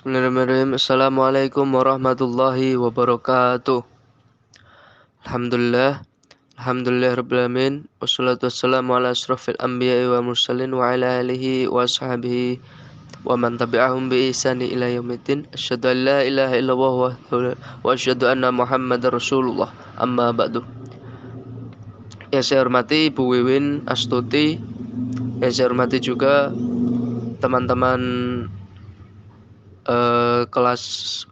Bismillahirrahmanirrahim. Assalamualaikum warahmatullahi wabarakatuh. Alhamdulillah rabbil alamin. Wassalatu wassalamu ala asrofil anbiya'i wa mursalin wa ala alihi wa sahbihi wa man tabi'ahum bi ihsani ila yaumiddin. Asyhadu an la ilaha illallah wa asyhadu anna Muhammadar Rasulullah. Amma ba'du. Yang saya hormati Ibu Wiwin Astuti, yang saya hormati juga teman-teman kelas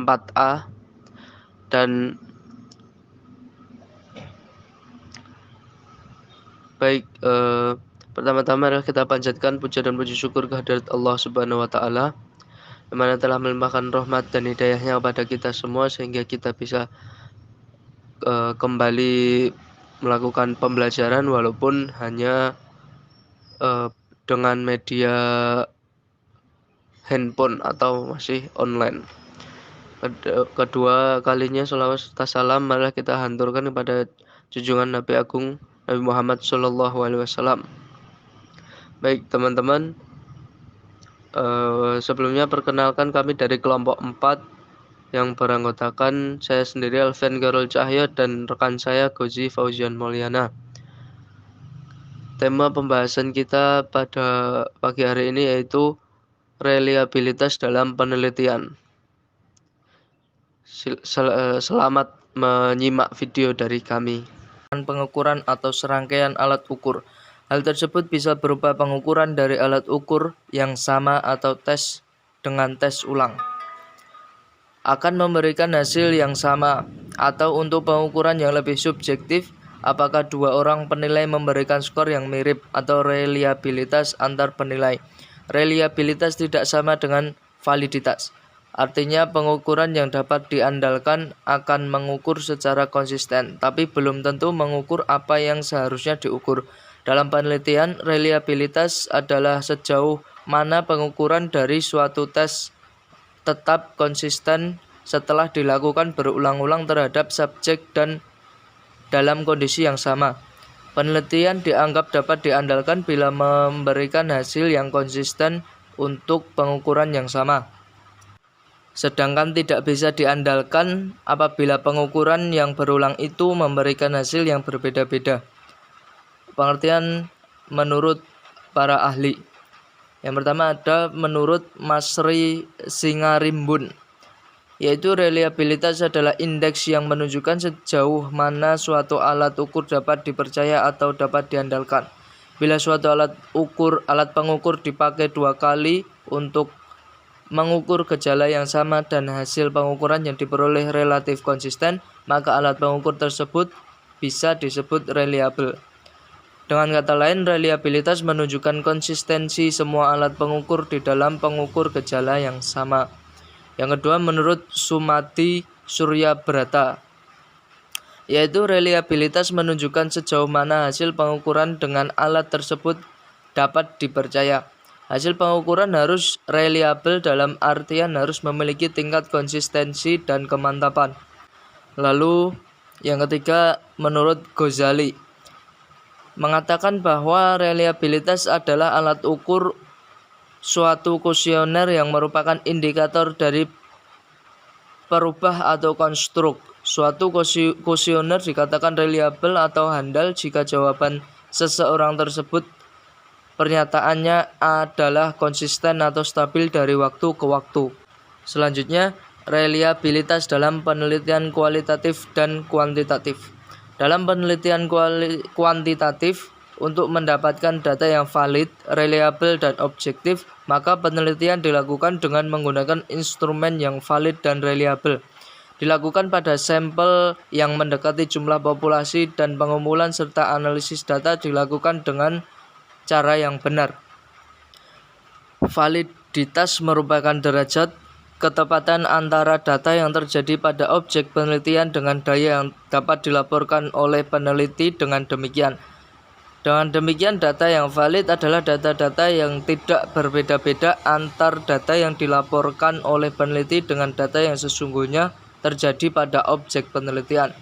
4A dan baik, pertama-tama adalah kita panjatkan puja dan puji syukur kehadirat Allah Subhanahu wa taala yang mana telah melimpahkan rahmat dan hidayahnya kepada kita semua sehingga kita bisa kembali melakukan pembelajaran walaupun hanya dengan media handphone atau masih online. Kedua kalinya sholawat serta salam marilah kita hanturkan kepada junjungan Nabi Agung Nabi Muhammad SAW. Baik teman-teman, sebelumnya perkenalkan kami dari kelompok 4 yang beranggotakan saya sendiri Alfian Garul Cahyo dan rekan saya Gozi Fauzian Mulyana. Tema pembahasan kita pada pagi hari ini yaitu reliabilitas dalam penelitian. Selamat menyimak video dari kami. Pengukuran atau serangkaian alat ukur. Hal tersebut bisa berupa pengukuran dari alat ukur yang sama atau tes dengan tes ulang. Akan memberikan hasil yang sama, atau untuk pengukuran yang lebih subjektif, apakah dua orang penilai memberikan skor yang mirip atau reliabilitas antar penilai. Reliabilitas tidak sama dengan validitas. Artinya pengukuran yang dapat diandalkan akan mengukur secara konsisten, tapi belum tentu mengukur apa yang seharusnya diukur. Dalam penelitian, reliabilitas adalah sejauh mana pengukuran dari suatu tes tetap konsisten setelah dilakukan berulang-ulang terhadap subjek dan dalam kondisi yang sama. Penelitian dianggap dapat diandalkan bila memberikan hasil yang konsisten untuk pengukuran yang sama. Sedangkan tidak bisa diandalkan apabila pengukuran yang berulang itu memberikan hasil yang berbeda-beda. Pengertian menurut para ahli. Yang pertama ada menurut Masri Singarimbun, yaitu reliabilitas adalah indeks yang menunjukkan sejauh mana suatu alat ukur dapat dipercaya atau dapat diandalkan. Bila suatu alat pengukur dipakai 2 kali untuk mengukur gejala yang sama dan hasil pengukuran yang diperoleh relatif konsisten, maka alat pengukur tersebut bisa disebut reliable. Dengan kata lain, reliabilitas menunjukkan konsistensi semua alat pengukur di dalam pengukur gejala yang sama. Yang kedua menurut Sumati Suryabrata, yaitu reliabilitas menunjukkan sejauh mana hasil pengukuran dengan alat tersebut dapat dipercaya. Hasil pengukuran harus reliable dalam artian harus memiliki tingkat konsistensi dan kemantapan. Lalu yang ketiga menurut Ghazali, mengatakan bahwa reliabilitas adalah alat ukur suatu kuesioner yang merupakan indikator dari perubah atau konstruk. Suatu kuesioner dikatakan reliable atau handal jika jawaban seseorang tersebut pernyataannya adalah konsisten atau stabil dari waktu ke waktu. Selanjutnya, reliabilitas dalam penelitian kualitatif dan kuantitatif. Dalam penelitian kuantitatif, untuk mendapatkan data yang valid, reliable, dan objektif, maka penelitian dilakukan dengan menggunakan instrumen yang valid dan reliable. Dilakukan pada sampel yang mendekati jumlah populasi dan pengumpulan serta analisis data dilakukan dengan cara yang benar. Validitas merupakan derajat ketepatan antara data yang terjadi pada objek penelitian dengan daya yang dapat dilaporkan oleh peneliti. Dengan demikian, data yang valid adalah data-data yang tidak berbeda-beda antar data yang dilaporkan oleh peneliti dengan data yang sesungguhnya terjadi pada objek penelitian.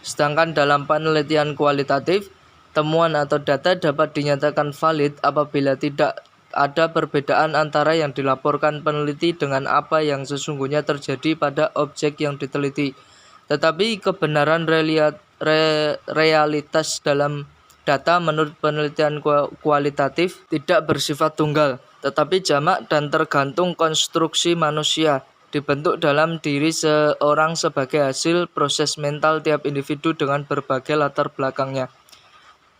Sedangkan dalam penelitian kualitatif, temuan atau data dapat dinyatakan valid apabila tidak ada perbedaan antara yang dilaporkan peneliti dengan apa yang sesungguhnya terjadi pada objek yang diteliti. Tetapi kebenaran realitas dalam data menurut penelitian kualitatif tidak bersifat tunggal, tetapi jamak dan tergantung konstruksi manusia, dibentuk dalam diri seorang sebagai hasil proses mental tiap individu dengan berbagai latar belakangnya.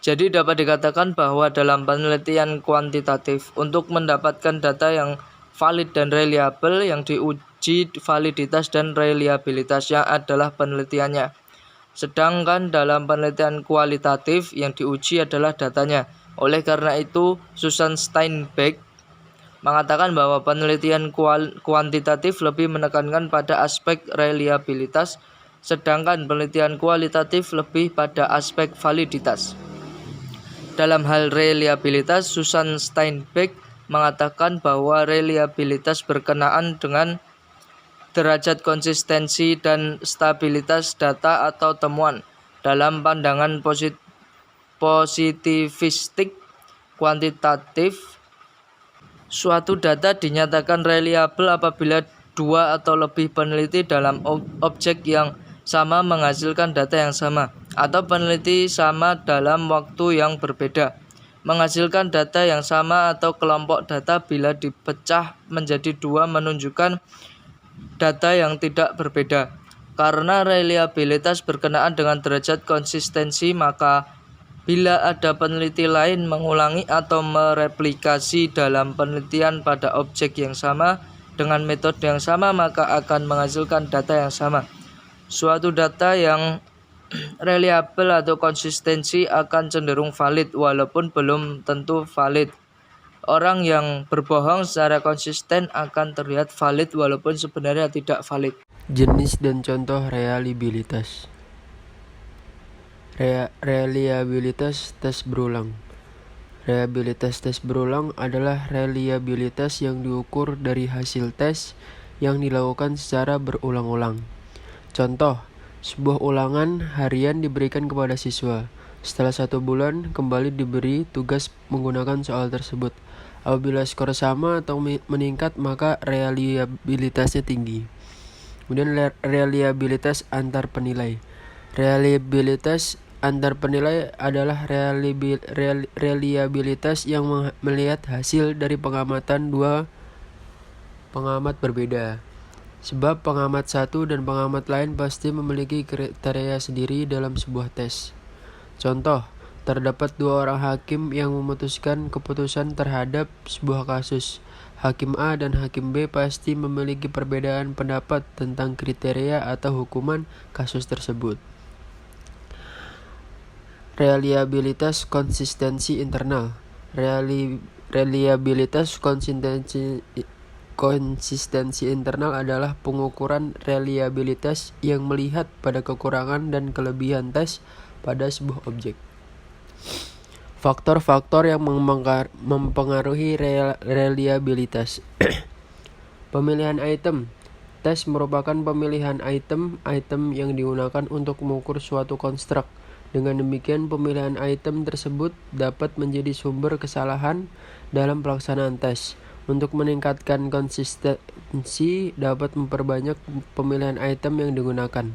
Jadi dapat dikatakan bahwa dalam penelitian kuantitatif, untuk mendapatkan data yang valid dan reliable, yang diuji validitas dan reliabilitasnya adalah penelitiannya. Sedangkan dalam penelitian kualitatif, yang diuji adalah datanya. Oleh karena itu, Susan Steinbeck mengatakan bahwa penelitian kuantitatif lebih menekankan pada aspek reliabilitas, sedangkan penelitian kualitatif lebih pada aspek validitas. Dalam hal reliabilitas, Susan Steinbeck mengatakan bahwa reliabilitas berkenaan dengan derajat konsistensi dan stabilitas data atau temuan. Dalam pandangan positivistik kuantitatif, suatu data dinyatakan reliable apabila dua atau lebih peneliti dalam objek yang sama menghasilkan data yang sama, atau peneliti sama dalam waktu yang berbeda menghasilkan data yang sama, atau kelompok data bila dipecah menjadi dua menunjukkan data yang tidak berbeda. Karena reliabilitas berkenaan dengan derajat konsistensi, maka bila ada peneliti lain mengulangi atau mereplikasi dalam penelitian pada objek yang sama dengan metode yang sama, maka akan menghasilkan data yang sama. Suatu data yang reliable atau konsistensi akan cenderung valid walaupun belum tentu valid. Orang yang berbohong secara konsisten akan terlihat valid walaupun sebenarnya tidak valid. Jenis dan contoh reliabilitas. Reliabilitas tes berulang. Reliabilitas tes berulang adalah reliabilitas yang diukur dari hasil tes yang dilakukan secara berulang-ulang. Contoh, sebuah ulangan harian diberikan kepada siswa. Setelah 1 bulan, kembali diberi tugas menggunakan soal tersebut. Apabila skor sama atau meningkat, maka reliabilitasnya tinggi. Kemudian reliabilitas antar penilai. Reliabilitas antar penilai adalah reliabilitas yang melihat hasil dari pengamatan dua pengamat berbeda. Sebab pengamat satu dan pengamat lain pasti memiliki kriteria sendiri dalam sebuah tes. Contoh, terdapat 2 orang hakim yang memutuskan keputusan terhadap sebuah kasus. Hakim A dan Hakim B pasti memiliki perbedaan pendapat tentang kriteria atau hukuman kasus tersebut. Reliabilitas konsistensi internal. Reliabilitas konsistensi internal adalah pengukuran reliabilitas yang melihat pada kekurangan dan kelebihan tes pada sebuah objek. Faktor-faktor yang mempengaruhi reliabilitas. Pemilihan item. Tes merupakan pemilihan item yang digunakan untuk mengukur suatu konstruk. Dengan demikian, pemilihan item tersebut dapat menjadi sumber kesalahan dalam pelaksanaan tes. Untuk meningkatkan konsistensi, dapat memperbanyak pemilihan item yang digunakan.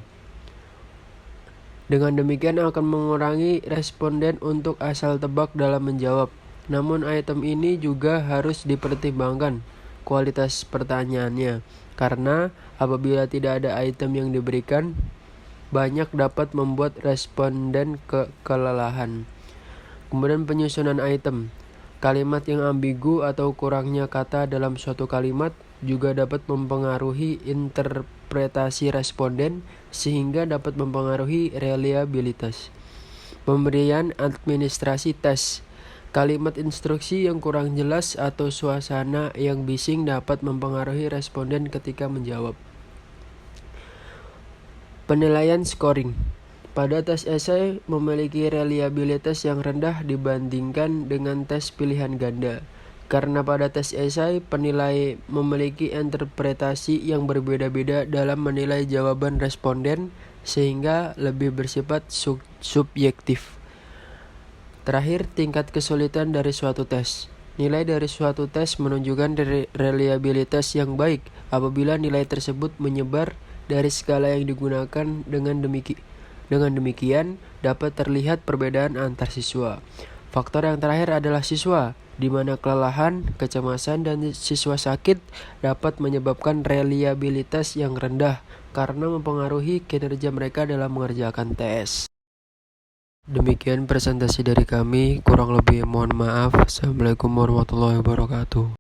Dengan demikian akan mengurangi responden untuk asal tebak dalam menjawab. Namun item ini juga harus dipertimbangkan kualitas pertanyaannya, karena apabila tidak ada item yang diberikan, banyak dapat membuat responden kelelahan. Kemudian penyusunan item. Kalimat yang ambigu atau kurangnya kata dalam suatu kalimat juga dapat mempengaruhi interpretasi responden sehingga dapat mempengaruhi reliabilitas. Pemberian administrasi tes. Kalimat instruksi yang kurang jelas atau suasana yang bising dapat mempengaruhi responden ketika menjawab. Penilaian scoring. Pada tes esai memiliki reliabilitas yang rendah dibandingkan dengan tes pilihan ganda. Karena pada tes esai penilai memiliki interpretasi yang berbeda-beda dalam menilai jawaban responden sehingga lebih bersifat subjektif. Terakhir, tingkat kesulitan dari suatu tes. Nilai dari suatu tes menunjukkan reliabilitas yang baik apabila nilai tersebut menyebar dari skala yang digunakan. Dengan demikian, dapat terlihat perbedaan antar siswa. Faktor yang terakhir adalah siswa, di mana kelelahan, kecemasan, dan siswa sakit dapat menyebabkan reliabilitas yang rendah karena mempengaruhi kinerja mereka dalam mengerjakan tes. Demikian presentasi dari kami, kurang lebih mohon maaf. Assalamualaikum warahmatullahi wabarakatuh.